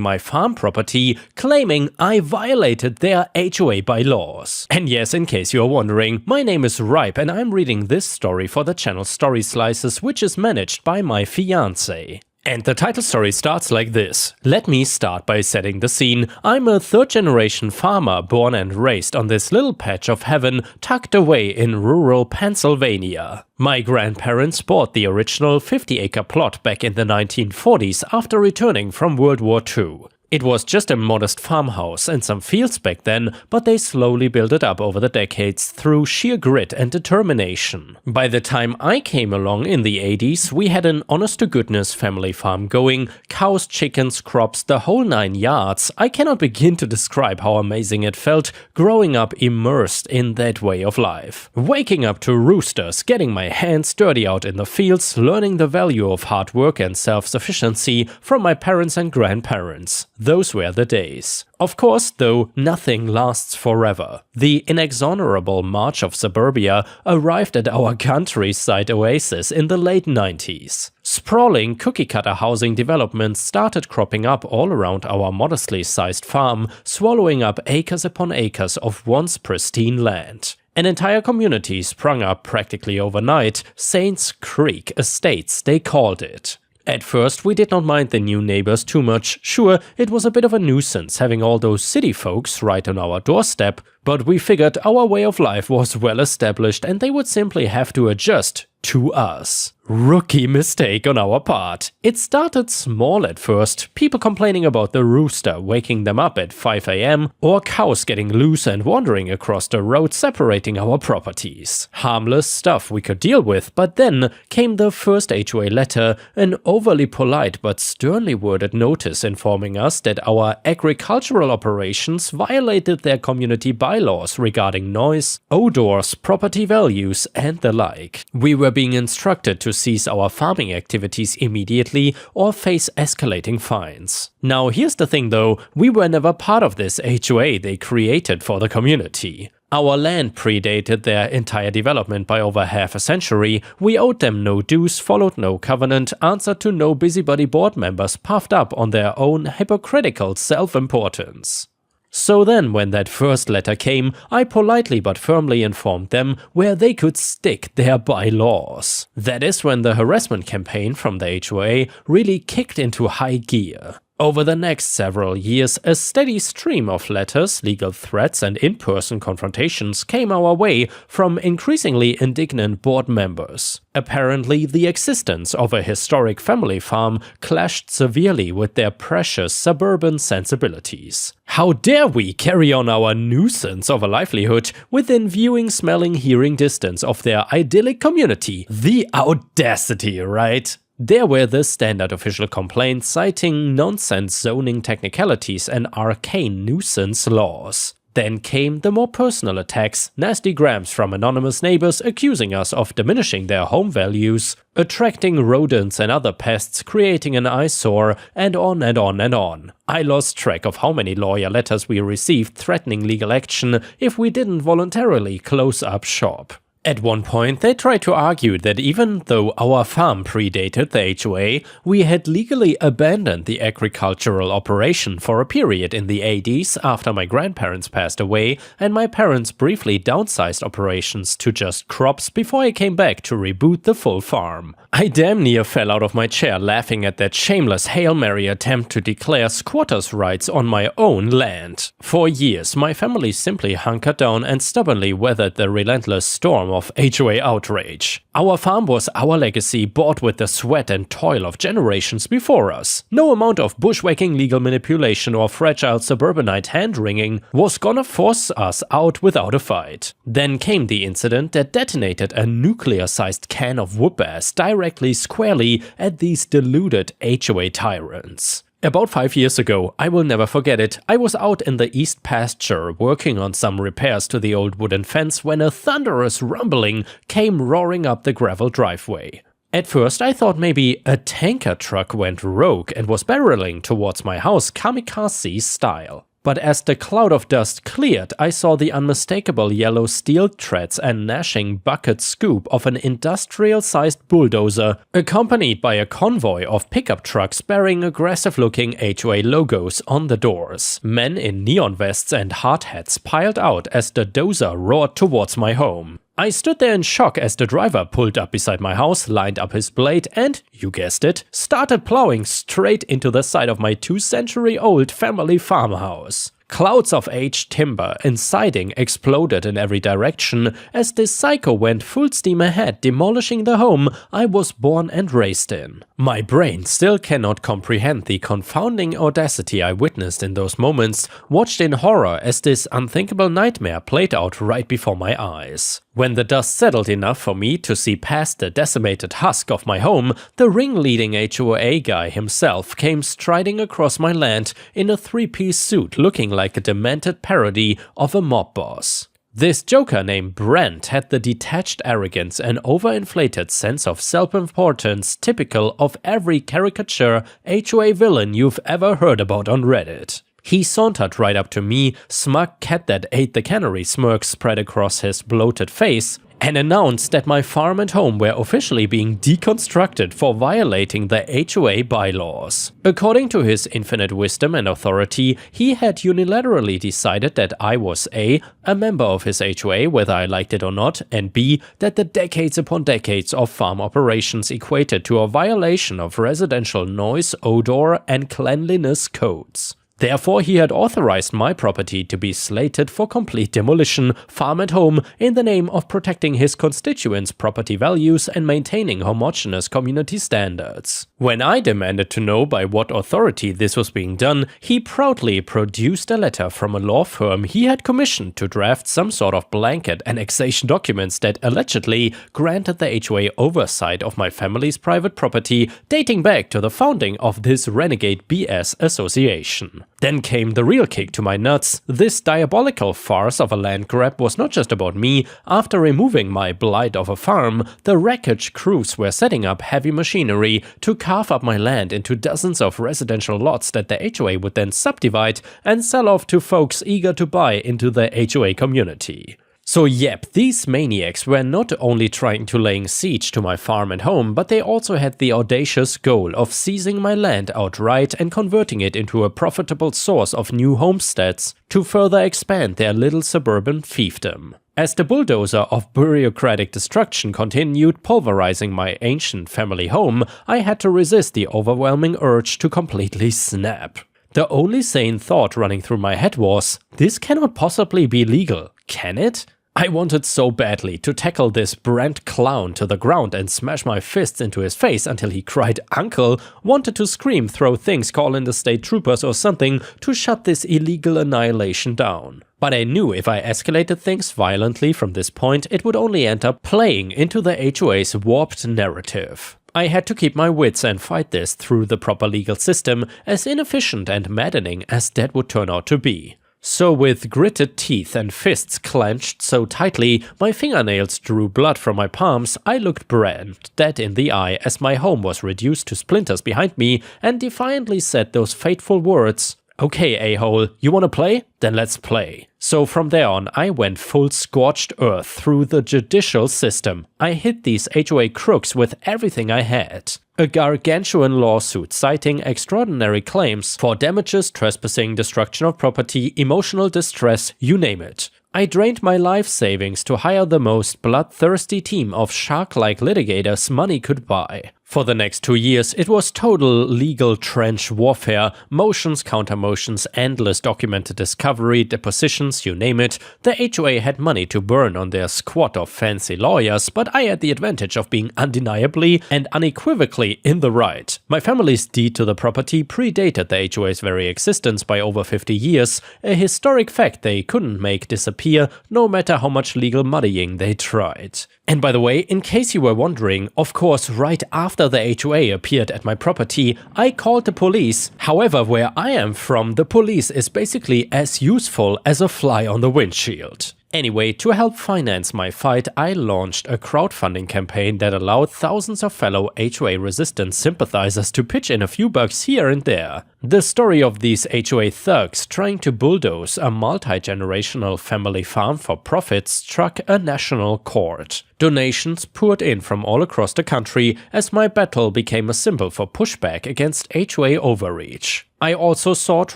my farm property, claiming I violated their HOA bylaws. And yes, in case you're wondering, my name is Ripe and I'm reading this story for the channel Storyslices, which is managed by my fiancé. And the title story starts like this. Let me start by setting the scene. I'm a third-generation farmer born and raised on this little patch of heaven tucked away in rural Pennsylvania. My grandparents bought the original 50-acre plot back in the 1940s after returning from World War II. It was just a modest farmhouse and some fields back then, but they slowly built it up over the decades through sheer grit and determination. By the time I came along in the 80s, we had an honest-to-goodness family farm going, cows, chickens, crops, the whole 9 yards. I cannot begin to describe how amazing it felt growing up immersed in that way of life. Waking up to roosters, getting my hands dirty out in the fields, learning the value of hard work and self-sufficiency from my parents and grandparents. Those were the days. Of course, though, nothing lasts forever. The inexorable march of suburbia arrived at our countryside oasis in the late 90s. Sprawling cookie-cutter housing developments started cropping up all around our modestly sized farm, swallowing up acres upon acres of once pristine land. An entire community sprung up practically overnight, Saints Creek Estates they called it. At first, we did not mind the new neighbors too much. Sure, it was a bit of a nuisance having all those city folks right on our doorstep, but we figured our way of life was well established and they would simply have to adjust to us. Rookie mistake on our part. It started small at first, people complaining about the rooster waking them up at 5 AM or cows getting loose and wandering across the road separating our properties. Harmless stuff we could deal with, but then came the first HOA letter, an overly polite but sternly worded notice informing us that our agricultural operations violated their community bylaws regarding noise, odors, property values, and the like. We were being instructed to cease our farming activities immediately or face escalating fines. Now here's the thing though, we were never part of this HOA they created for the community. Our land predated their entire development by over half a century, we owed them no dues, followed no covenant, answered to no busybody board members puffed up on their own hypocritical self-importance. So then, when that first letter came, I politely but firmly informed them where they could stick their bylaws. That is when the harassment campaign from the HOA really kicked into high gear. Over the next several years, a steady stream of letters, legal threats, and in-person confrontations came our way from increasingly indignant board members. Apparently, the existence of a historic family farm clashed severely with their precious suburban sensibilities. How dare we carry on our nuisance of a livelihood within viewing, smelling, hearing distance of their idyllic community? The audacity, right? There were the standard official complaints citing nonsense zoning technicalities and arcane nuisance laws. Then came the more personal attacks, nasty grams from anonymous neighbors accusing us of diminishing their home values, attracting rodents and other pests, creating an eyesore, and on and on and on. I lost track of how many lawyer letters we received threatening legal action if we didn't voluntarily close up shop. At one point, they tried to argue that even though our farm predated the HOA, we had legally abandoned the agricultural operation for a period in the 80s after my grandparents passed away and my parents briefly downsized operations to just crops before I came back to reboot the full farm. I damn near fell out of my chair laughing at that shameless Hail Mary attempt to declare squatters' rights on my own land. For years, my family simply hunkered down and stubbornly weathered the relentless storm of HOA outrage. Our farm was our legacy, bought with the sweat and toil of generations before us. No amount of bushwhacking, legal manipulation, or fragile suburbanite hand-wringing was gonna force us out without a fight. Then came the incident that detonated a nuclear-sized can of whoop-ass directly squarely at these deluded HOA tyrants. About 5 years ago, I will never forget it, I was out in the east pasture working on some repairs to the old wooden fence when a thunderous rumbling came roaring up the gravel driveway. At first I thought maybe a tanker truck went rogue and was barreling towards my house kamikaze style. But as the cloud of dust cleared, I saw the unmistakable yellow steel treads and gnashing bucket scoop of an industrial-sized bulldozer, accompanied by a convoy of pickup trucks bearing aggressive-looking HOA logos on the doors. Men in neon vests and hard hats piled out as the dozer roared towards my home. I stood there in shock as the driver pulled up beside my house, lined up his blade and, you guessed it, started plowing straight into the side of my 2-century-old family farmhouse. Clouds of aged timber and siding exploded in every direction as this psycho went full steam ahead, demolishing the home I was born and raised in. My brain still cannot comprehend the confounding audacity I witnessed in those moments, watched in horror as this unthinkable nightmare played out right before my eyes. When the dust settled enough for me to see past the decimated husk of my home, the ring-leading HOA guy himself came striding across my land in a 3-piece suit looking like a demented parody of a mob boss. This joker named Brent had the detached arrogance and overinflated sense of self-importance typical of every caricature HOA villain you've ever heard about on Reddit. He sauntered right up to me, smug cat that ate the canary smirk spread across his bloated face, and announced that my farm and home were officially being deconstructed for violating the HOA bylaws. According to his infinite wisdom and authority, he had unilaterally decided that I was A member of his HOA whether I liked it or not, and B, that the decades upon decades of farm operations equated to a violation of residential noise, odor, and cleanliness codes. Therefore, he had authorized my property to be slated for complete demolition, farm and home, in the name of protecting his constituents' property values and maintaining homogeneous community standards. When I demanded to know by what authority this was being done, he proudly produced a letter from a law firm he had commissioned to draft some sort of blanket annexation documents that allegedly granted the HOA oversight of my family's private property, dating back to the founding of this renegade BS association. Then came the real kick to my nuts. This diabolical farce of a land grab was not just about me. After removing my blight of a farm, the wreckage crews were setting up heavy machinery to carve up my land into dozens of residential lots that the HOA would then subdivide and sell off to folks eager to buy into the HOA community. So yep, these maniacs were not only trying to laying siege to my farm and home, but they also had the audacious goal of seizing my land outright and converting it into a profitable source of new homesteads to further expand their little suburban fiefdom. As the bulldozer of bureaucratic destruction continued pulverizing my ancient family home, I had to resist the overwhelming urge to completely snap. The only sane thought running through my head was, this cannot possibly be legal, can it? I wanted so badly to tackle this Brent clown to the ground and smash my fists into his face until he cried uncle, wanted to scream, throw things, call in the state troopers or something to shut this illegal annihilation down. But I knew if I escalated things violently from this point, it would only end up playing into the HOA's warped narrative. I had to keep my wits and fight this through the proper legal system, as inefficient and maddening as that would turn out to be. So with gritted teeth and fists clenched so tightly my fingernails drew blood from my palms, I looked Brent dead in the eye as my home was reduced to splinters behind me and defiantly said those fateful words, "Okay, a-hole, you wanna play? Then let's play." So from there on, I went full scorched earth through the judicial system. I hit these HOA crooks with everything I had. A gargantuan lawsuit citing extraordinary claims for damages, trespassing, destruction of property, emotional distress, you name it. I drained my life savings to hire the most bloodthirsty team of shark-like litigators money could buy. For the next 2 years, it was total legal trench warfare, motions, counter-motions, endless documented discovery, depositions, you name it. The HOA had money to burn on their squad of fancy lawyers, but I had the advantage of being undeniably and unequivocally in the right. My family's deed to the property predated the HOA's very existence by over 50 years, a historic fact they couldn't make disappear no matter how much legal muddying they tried. And by the way, in case you were wondering, of course, right after the HOA appeared at my property, I called the police. However, where I am from, the police is basically as useful as a fly on the windshield. Anyway, to help finance my fight, I launched a crowdfunding campaign that allowed thousands of fellow HOA-resistant sympathizers to pitch in a few bucks here and there. The story of these HOA thugs trying to bulldoze a multi-generational family farm for profit struck a national chord. Donations poured in from all across the country as my battle became a symbol for pushback against HOA overreach. I also sought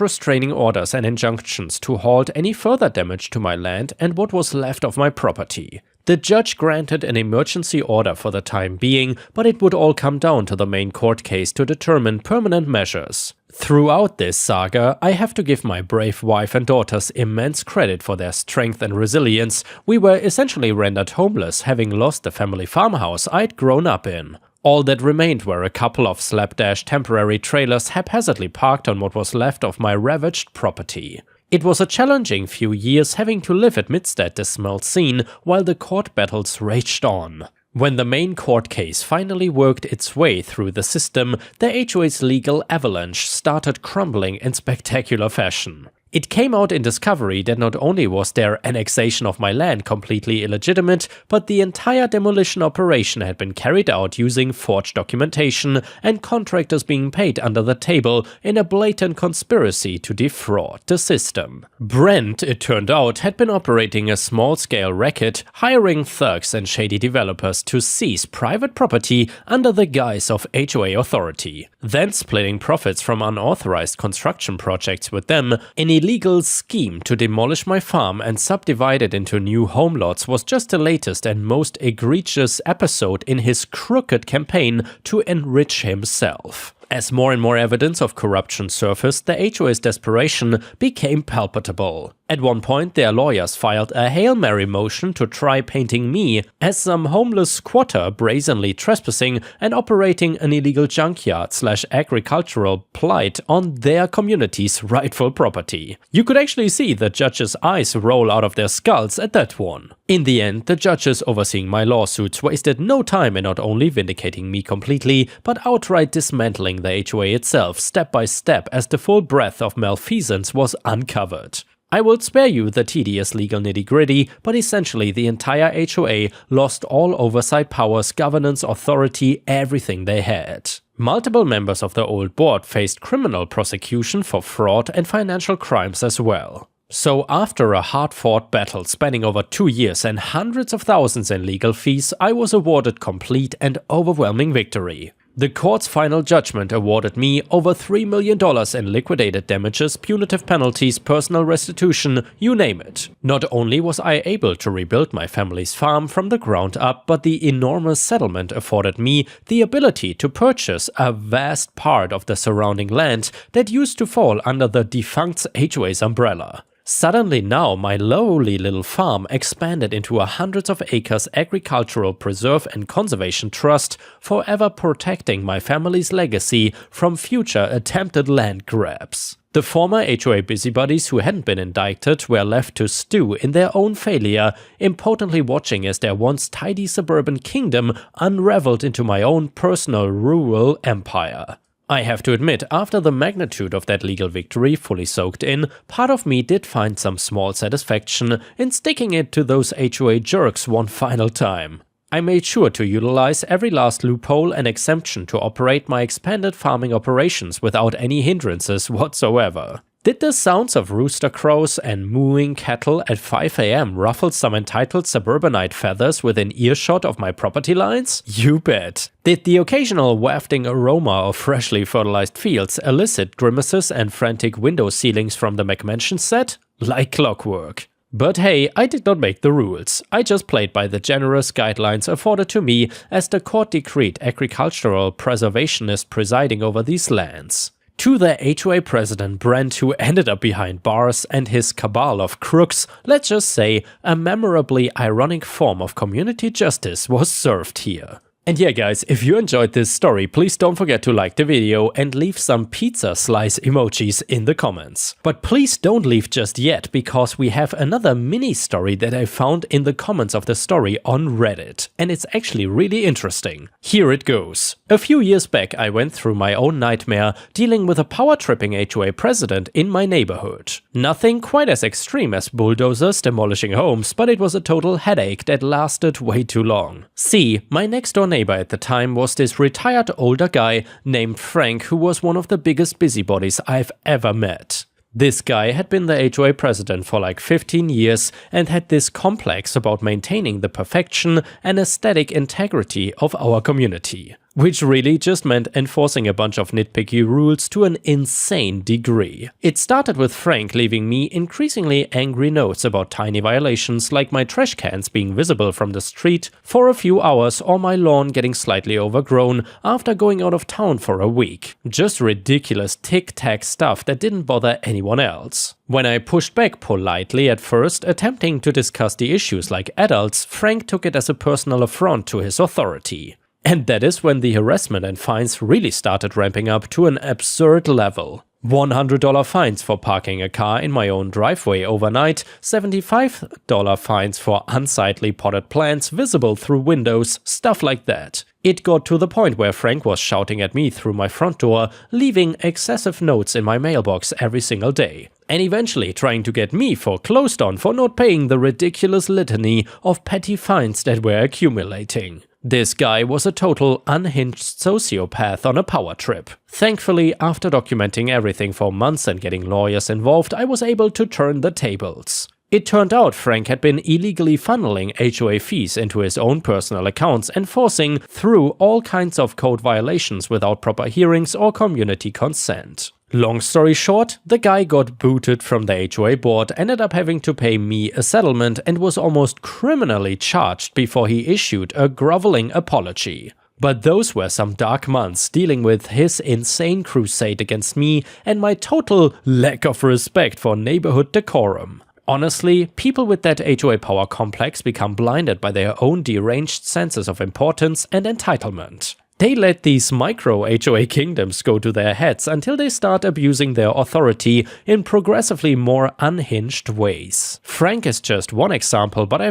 restraining orders and injunctions to halt any further damage to my land and what was left of my property. The judge granted an emergency order for the time being, but it would all come down to the main court case to determine permanent measures. Throughout this saga, I have to give my brave wife and daughters immense credit for their strength and resilience. We were essentially rendered homeless, having lost the family farmhouse I'd grown up in. All that remained were a couple of slapdash temporary trailers haphazardly parked on what was left of my ravaged property. It was a challenging few years having to live amidst that dismal scene while the court battles raged on. When the main court case finally worked its way through the system, the HOA's legal avalanche started crumbling in spectacular fashion. It came out in discovery that not only was their annexation of my land completely illegitimate, but the entire demolition operation had been carried out using forged documentation and contractors being paid under the table in a blatant conspiracy to defraud the system. Brent, it turned out, had been operating a small-scale racket, hiring thugs and shady developers to seize private property under the guise of HOA authority, then splitting profits from unauthorized construction projects with them. An illegal scheme to demolish my farm and subdivide it into new home lots was just the latest and most egregious episode in his crooked campaign to enrich himself. As more and more evidence of corruption surfaced, the HOA's desperation became palpable. At one point, their lawyers filed a Hail Mary motion to try painting me as some homeless squatter brazenly trespassing and operating an illegal junkyard/agricultural plight on their community's rightful property. You could actually see the judges' eyes roll out of their skulls at that one. In the end, the judges overseeing my lawsuits wasted no time in not only vindicating me completely, but outright dismantling the HOA itself step by step as the full breadth of malfeasance was uncovered. I will spare you the tedious legal nitty-gritty, but essentially the entire HOA lost all oversight powers, governance, authority, everything they had. Multiple members of the old board faced criminal prosecution for fraud and financial crimes as well. So after a hard-fought battle spanning over 2 years and hundreds of thousands in legal fees, I was awarded complete and overwhelming victory. The court's final judgment awarded me over $3 million in liquidated damages, punitive penalties, personal restitution, you name it. Not only was I able to rebuild my family's farm from the ground up, but the enormous settlement afforded me the ability to purchase a vast part of the surrounding land that used to fall under the defunct HOA's umbrella. Suddenly now my lowly little farm expanded into a hundreds of acres agricultural preserve and conservation trust, forever protecting my family's legacy from future attempted land grabs. The former HOA busybodies who hadn't been indicted were left to stew in their own failure, impotently watching as their once tidy suburban kingdom unraveled into my own personal rural empire. I have to admit, after the magnitude of that legal victory fully soaked in, part of me did find some small satisfaction in sticking it to those HOA jerks one final time. I made sure to utilize every last loophole and exemption to operate my expanded farming operations without any hindrances whatsoever. Did the sounds of rooster crows and mooing cattle at 5 AM ruffle some entitled suburbanite feathers within earshot of my property lines? You bet. Did the occasional wafting aroma of freshly fertilized fields elicit grimaces and frantic window ceilings from the McMansion set? Like clockwork. But hey, I did not make the rules. I just played by the generous guidelines afforded to me as the court decreed agricultural preservationist presiding over these lands. To the HOA president Brent, who ended up behind bars, and his cabal of crooks, let's just say a memorably ironic form of community justice was served here. And yeah guys, if you enjoyed this story, please don't forget to like the video and leave some pizza slice emojis in the comments. But please don't leave just yet, because we have another mini story that I found in the comments of the story on Reddit, and it's actually really interesting. Here it goes. A few years back I went through my own nightmare dealing with a power-tripping HOA president in my neighborhood. Nothing quite as extreme as bulldozers demolishing homes, but it was a total headache that lasted way too long. See, my next door neighbor neighbor at the time was this retired older guy named Frank, who was one of the biggest busybodies I've ever met. This guy had been the HOA president for like 15 years and had this complex about maintaining the perfection and aesthetic integrity of our community, which really just meant enforcing a bunch of nitpicky rules to an insane degree. It started with Frank leaving me increasingly angry notes about tiny violations like my trash cans being visible from the street for a few hours or my lawn getting slightly overgrown after going out of town for a week. Just ridiculous tic-tac stuff that didn't bother anyone else. When I pushed back politely at first, attempting to discuss the issues like adults, Frank took it as a personal affront to his authority. And that is when the harassment and fines really started ramping up to an absurd level. $100 fines for parking a car in my own driveway overnight, $75 fines for unsightly potted plants visible through windows, stuff like that. It got to the point where Frank was shouting at me through my front door, leaving excessive notes in my mailbox every single day, and eventually trying to get me foreclosed on for not paying the ridiculous litany of petty fines that were accumulating. This guy was a total unhinged sociopath on a power trip. Thankfully, after documenting everything for months and getting lawyers involved, I was able to turn the tables. It turned out Frank had been illegally funneling HOA fees into his own personal accounts and forcing through all kinds of code violations without proper hearings or community consent. Long story short, the guy got booted from the HOA board, ended up having to pay me a settlement, and was almost criminally charged before he issued a groveling apology. But those were some dark months dealing with his insane crusade against me and my total lack of respect for neighborhood decorum. Honestly, people with that HOA power complex become blinded by their own deranged senses of importance and entitlement. They let these micro HOA kingdoms go to their heads until they start abusing their authority in progressively more unhinged ways. Frank is just one example, but I've